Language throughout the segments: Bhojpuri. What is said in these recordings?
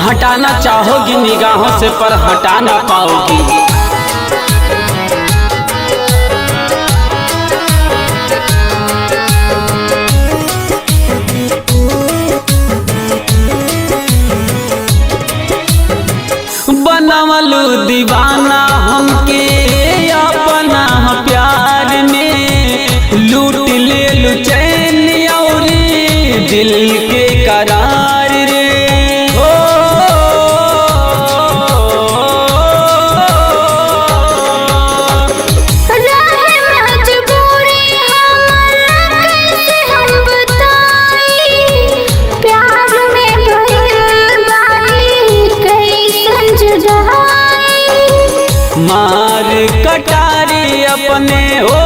हटाना चाहोगी निगाहों से पर हटा ना पाओगी। बनवलू दीवाना हमके अपना प्यार में, लूट ले लू चैन और दिल के करार रे। हो मजबूरी कैसे हम बताई, प्यार में मार कटारी अपने हो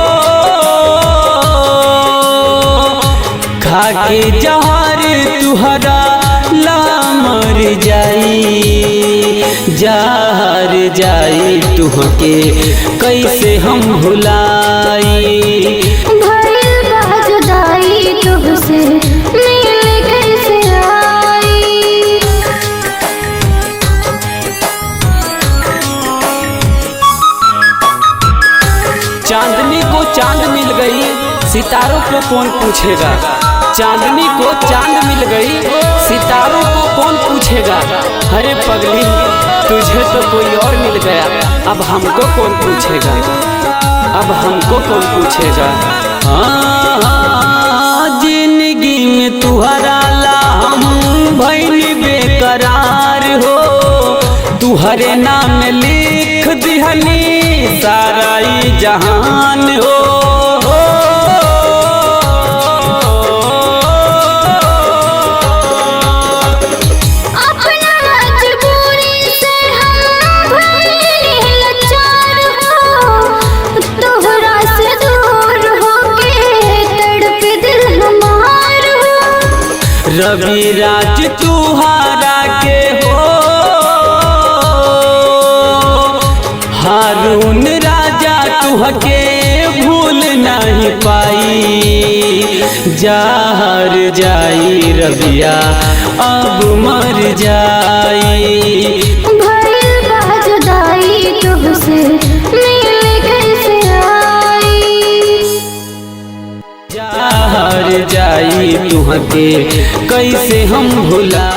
खाके जहर तुहरा ला मर जाई, जहर जाई तुहके कैसे हम भुलाई। जुदाई तुझसे मिल कैसे आई। चांदनी को चांद मिल गई सितारों को कौन पूछेगा, चांदनी को चांद मिल गई सितारों को कौन पूछेगा। अरे पगली तुझे तो कोई और मिल गया, अब हमको कौन पूछेगा, अब हमको कौन पूछेगा। हाँ जिंदगी में तुहरा ला हम भइल बेकरार हो, तुहरे नाम लिख दिहनी सारा जहान हो। अपना मजबूरी से हम भइल लाचार हो, तोहरा से दूर होके तड़प दिल हमार हो। रवि राज तुहारा के हो, हारून राजा तुहके भूल नहीं पाई, जहर जाई रबिया अब मर जाई। जुदाई तुझसे मिल कैसे आई, जहर जाई तुहके कैसे हम भुला।